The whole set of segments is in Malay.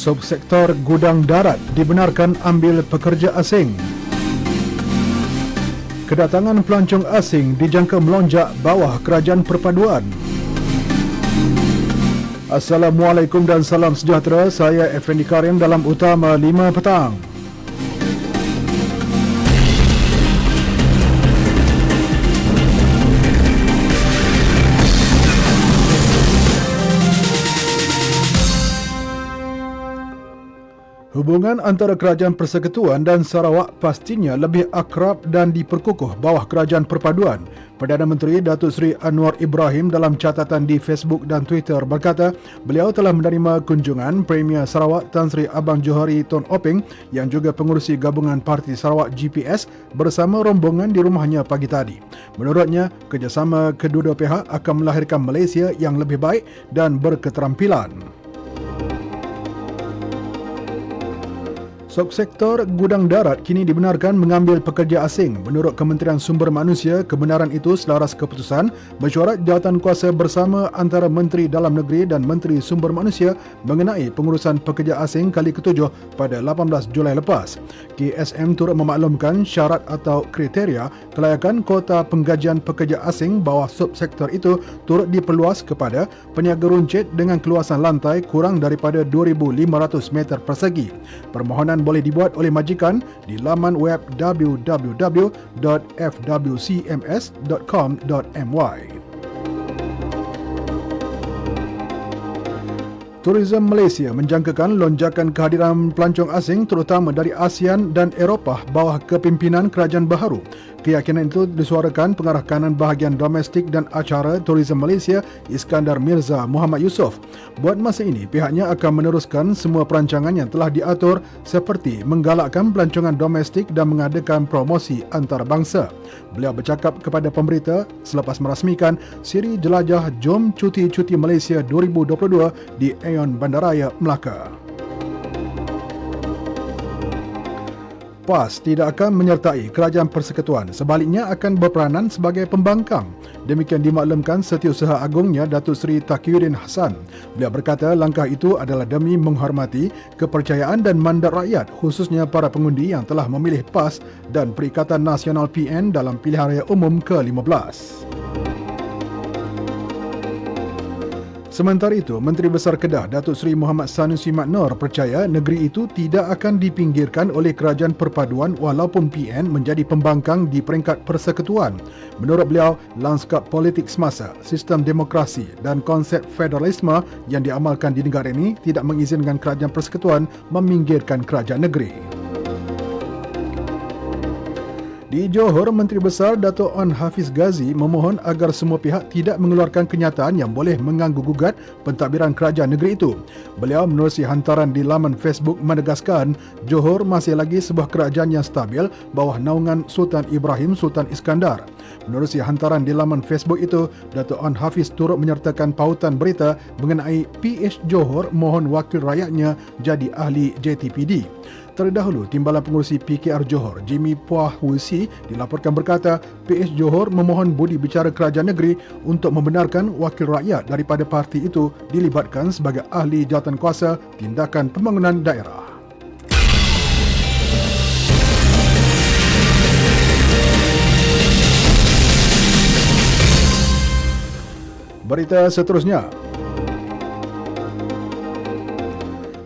Subsektor gudang darat dibenarkan ambil pekerja asing. Kedatangan pelancong asing dijangka melonjak bawah kerajaan perpaduan. Assalamualaikum dan salam sejahtera. Saya Effendi Karim dalam Utama 5 Petang. Hubungan antara Kerajaan Persekutuan dan Sarawak pastinya lebih akrab dan diperkukuh bawah Kerajaan Perpaduan. Perdana Menteri Datuk Seri Anwar Ibrahim dalam catatan di Facebook dan Twitter berkata, beliau telah menerima kunjungan Premier Sarawak Tan Sri Abang Johari Tun Openg yang juga pengurusi gabungan Parti Sarawak GPS bersama rombongan di rumahnya pagi tadi. Menurutnya, kerjasama kedua-dua pihak akan melahirkan Malaysia yang lebih baik dan berketerampilan. Subsektor gudang darat kini dibenarkan mengambil pekerja asing. Menurut Kementerian Sumber Manusia, kebenaran itu selaras keputusan mesyuarat jawatankuasa bersama antara Menteri Dalam Negeri dan Menteri Sumber Manusia mengenai pengurusan pekerja asing kali ke-7 pada 18 Julai lepas. KSM turut memaklumkan syarat atau kriteria kelayakan kota penggajian pekerja asing bawah subsektor itu turut diperluas kepada peniaga runcit dengan keluasan lantai kurang daripada 2,500 meter persegi. Permohonan boleh dibuat oleh majikan di laman web www.fwcms.com.my. Tourism Malaysia menjangkakan lonjakan kehadiran pelancong asing terutama dari ASEAN dan Eropah bawah kepimpinan kerajaan baharu. Keyakinan itu disuarakan Pengarah Kanan Bahagian Domestik dan Acara Tourism Malaysia Iskandar Mirza Muhammad Yusof. Buat masa ini, pihaknya akan meneruskan semua perancangan yang telah diatur seperti menggalakkan pelancongan domestik dan mengadakan promosi antarabangsa. Beliau bercakap kepada pemberita selepas merasmikan siri jelajah Jom Cuti-Cuti Malaysia 2022 di Aeon Bandaraya Melaka. PAS tidak akan menyertai Kerajaan Persekutuan, sebaliknya akan berperanan sebagai pembangkang. Demikian dimaklumkan Setiausaha Agungnya Datuk Seri Taqiyuddin Hassan. Beliau berkata langkah itu adalah demi menghormati kepercayaan dan mandat rakyat, khususnya para pengundi yang telah memilih PAS dan Perikatan Nasional PN dalam pilihan raya umum ke-15. Sementara itu, Menteri Besar Kedah Datuk Seri Muhammad Sanusi Mat Noor percaya negeri itu tidak akan dipinggirkan oleh Kerajaan Perpaduan walaupun PN menjadi pembangkang di peringkat persekutuan. Menurut beliau, lanskap politik semasa, sistem demokrasi dan konsep federalisme yang diamalkan di negara ini tidak mengizinkan Kerajaan Persekutuan meminggirkan kerajaan negeri. Di Johor, Menteri Besar Dato' Onn Hafiz Ghazi memohon agar semua pihak tidak mengeluarkan kenyataan yang boleh mengganggu-gugat pentadbiran kerajaan negeri itu. Beliau menerusi hantaran di laman Facebook menegaskan Johor masih lagi sebuah kerajaan yang stabil bawah naungan Sultan Ibrahim Sultan Iskandar. Menerusi hantaran di laman Facebook itu, Dato' Onn Hafiz turut menyertakan pautan berita mengenai PH Johor mohon wakil rakyatnya jadi ahli JTPD. Terdahulu, Timbalan Pengurusi PKR Johor, Jimmy Puah Wusi, dilaporkan berkata PH Johor memohon budi bicara kerajaan negeri untuk membenarkan wakil rakyat daripada parti itu dilibatkan sebagai ahli jawatankuasa tindakan pembangunan daerah. Berita seterusnya.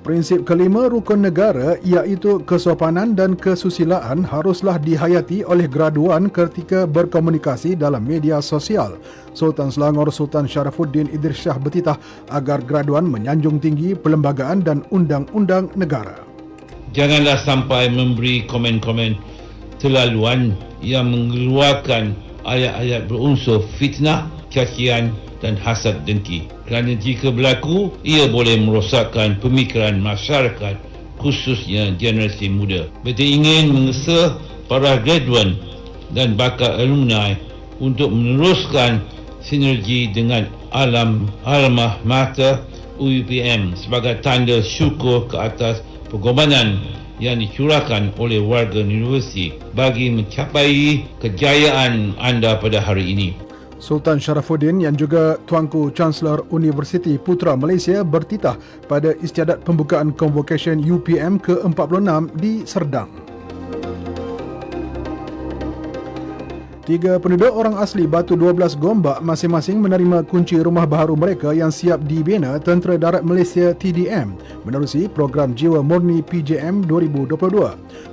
Prinsip kelima rukun negara iaitu kesopanan dan kesusilaan haruslah dihayati oleh graduan ketika berkomunikasi dalam media sosial. Sultan Selangor Sultan Sharafuddin Idris Shah bertitah agar graduan menyanjung tinggi perlembagaan dan undang-undang negara. Janganlah sampai memberi komen-komen terlaluan yang mengeluarkan ayat-ayat berunsur fitnah, cacian dan hasad dengki. Kerana jika berlaku, ia boleh merosakkan pemikiran masyarakat, khususnya generasi muda. Kita ingin mengesa para graduan dan bakal alumni untuk meneruskan sinergi dengan alma mater UPM sebagai tanda syukur ke atas pengorbanan yang dicurahkan oleh warga universiti bagi mencapai kejayaan anda pada hari ini. Sultan Sharafuddin yang juga Tuanku Chancellor Universiti Putra Malaysia bertitah pada istiadat pembukaan Convocation UPM ke-46 di Serdang. 3 penduduk orang asli Batu 12 Gombak masing-masing menerima kunci rumah baharu mereka yang siap dibina Tentera Darat Malaysia TDM menerusi program Jiwa Murni PJM 2022.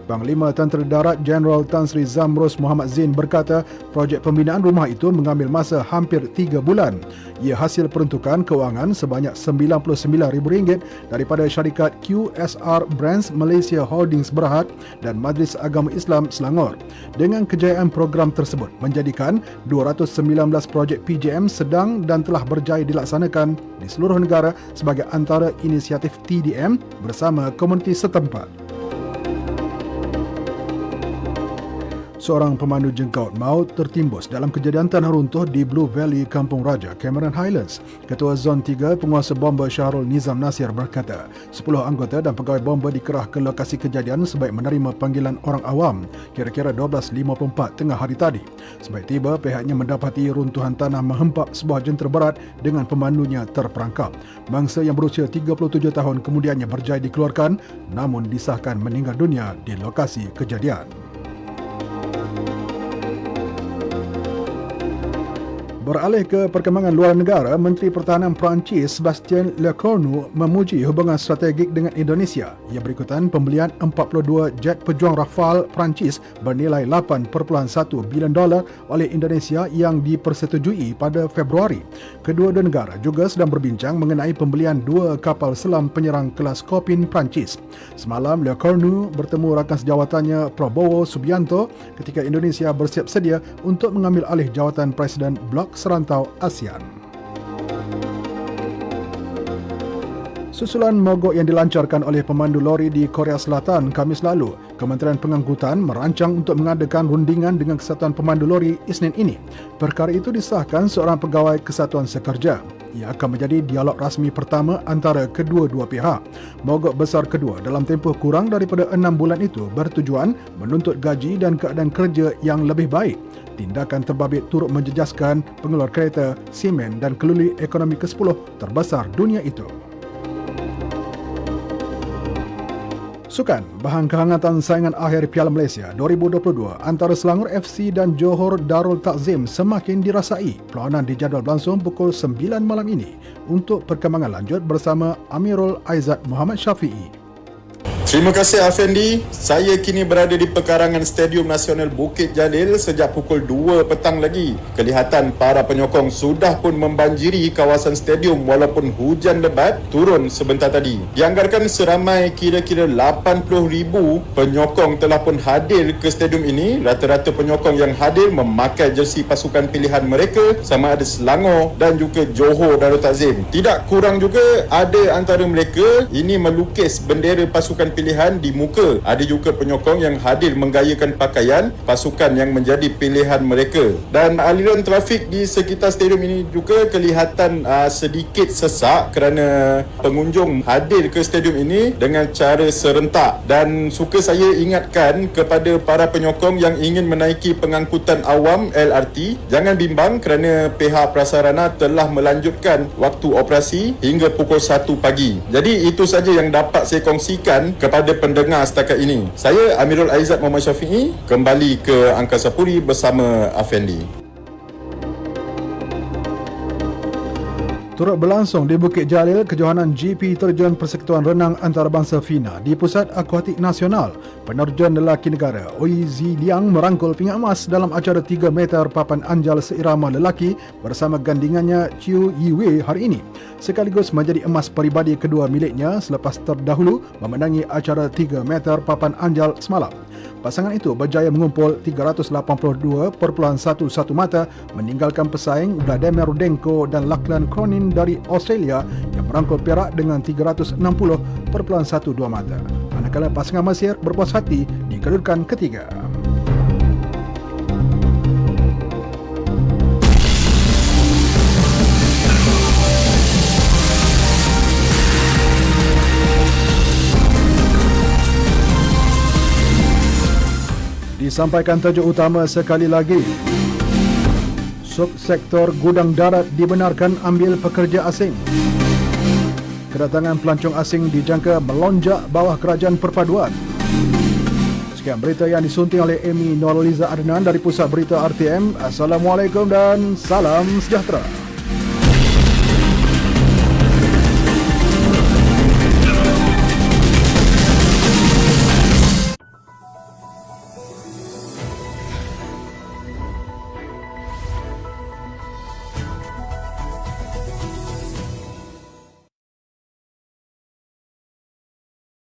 Panglima Tentera Darat Jeneral Tan Sri Zamrus Muhammad Zain berkata projek pembinaan rumah itu mengambil masa hampir 3 bulan. Ia hasil peruntukan kewangan sebanyak RM99,000 daripada syarikat QSR Brands Malaysia Holdings Berhad dan Majlis Agama Islam Selangor. Dengan kejayaan program tersebut menjadikan 219 projek PJM sedang dan telah berjaya dilaksanakan di seluruh negara sebagai antara inisiatif TDM bersama komuniti setempat. Seorang pemandu jengkaut maut tertimbus dalam kejadian tanah runtuh di Blue Valley, Kampung Raja, Cameron Highlands. Ketua Zon 3 Penguasa Bomba Syahrul Nizam Nasir berkata, 10 anggota dan pegawai bomba dikerah ke lokasi kejadian sebaik menerima panggilan orang awam kira-kira 12.54 tengah hari tadi. Sebaik tiba, pihaknya mendapati runtuhan tanah menghempap sebuah jentera berat dengan pemandunya terperangkap. Mangsa yang berusia 37 tahun kemudiannya berjaya dikeluarkan namun disahkan meninggal dunia di lokasi kejadian. Beralih ke perkembangan luar negara, Menteri Pertahanan Perancis Sebastien Lecornu memuji hubungan strategik dengan Indonesia. Ia berikutan pembelian 42 jet pejuang Rafale Perancis bernilai $8.1 bilion oleh Indonesia yang dipersetujui pada Februari. Kedua-dua negara juga sedang berbincang mengenai pembelian 2 kapal selam penyerang kelas Kopin Perancis. Semalam, Lecornu bertemu rakan sejawatannya Prabowo Subianto ketika Indonesia bersiap sedia untuk mengambil alih jawatan Presiden Blok Serantau ASEAN. Susulan mogok yang dilancarkan oleh pemandu lori di Korea Selatan Khamis lalu, Kementerian Pengangkutan merancang untuk mengadakan rundingan dengan Kesatuan Pemandu Lori Isnin ini. Perkara itu disahkan seorang pegawai Kesatuan Sekerja. Ia akan menjadi dialog rasmi pertama antara kedua-dua pihak. Mogok besar kedua dalam tempoh kurang daripada 6 bulan itu bertujuan menuntut gaji dan keadaan kerja yang lebih baik. Tindakan terbabit turut menjejaskan pengeluar kereta, simen dan keluli ekonomi ke-10 terbesar dunia itu. Sukan, bahan kehangatan saingan akhir Piala Malaysia 2022 antara Selangor FC dan Johor Darul Takzim semakin dirasai. Perlawanan dijadual berlangsung pukul 9 malam ini. Untuk perkembangan lanjut bersama Amirul Aizat Muhammad Syafi'i. Terima kasih Afendi. Saya kini berada di pekarangan Stadium Nasional Bukit Jalil sejak pukul 2 petang lagi. Kelihatan para penyokong sudah pun membanjiri kawasan stadium walaupun hujan lebat turun sebentar tadi. Dianggarkan seramai kira-kira 80,000 penyokong telah pun hadir ke stadium ini. Rata-rata penyokong yang hadir memakai jersey pasukan pilihan mereka sama ada Selangor dan juga Johor Darul Takzim. Tidak kurang juga ada antara mereka ini melukis bendera pasukan pilihan di muka. Ada juga penyokong yang hadir menggayakan pakaian pasukan yang menjadi pilihan mereka. Dan aliran trafik di sekitar stadium ini juga kelihatan sedikit sesak kerana pengunjung hadir ke stadium ini dengan cara serentak. Dan suka saya ingatkan kepada para penyokong yang ingin menaiki pengangkutan awam LRT, jangan bimbang kerana pihak prasarana telah melanjutkan waktu operasi hingga pukul 1 pagi. Jadi itu saja yang dapat saya kongsikan kepada pendengar setakat ini. Saya Amirul Aizat Muhammad Syafi'i, kembali ke Angkasa Puri bersama Afendi. Turut berlangsung di Bukit Jalil kejohanan GP Terjun Persekutuan Renang Antarabangsa FINA di Pusat Akuatik Nasional. Penerjun lelaki negara Oi Zi Liang merangkul pingat emas dalam acara 3 meter papan anjal seirama lelaki bersama gandingannya Chiu Yiwei hari ini. Sekaligus menjadi emas peribadi kedua miliknya selepas terdahulu memenangi acara 3 meter papan anjal semalam. Pasangan itu berjaya mengumpul 382.11 mata meninggalkan pesaing Vladimir Rudenko dan Lachlan Cronin dari Australia yang merangkul perak dengan 360.12 mata. Manakala pasangan Mesir berpuas hati di kedudukan ketiga. Disampaikan tajuk utama sekali lagi. Subsektor gudang darat dibenarkan ambil pekerja asing. Kedatangan pelancong asing dijangka melonjak bawah kerajaan perpaduan. Sekian berita yang disunting oleh Amy Nurhaliza Adnan dari Pusat Berita RTM. Assalamualaikum dan salam sejahtera.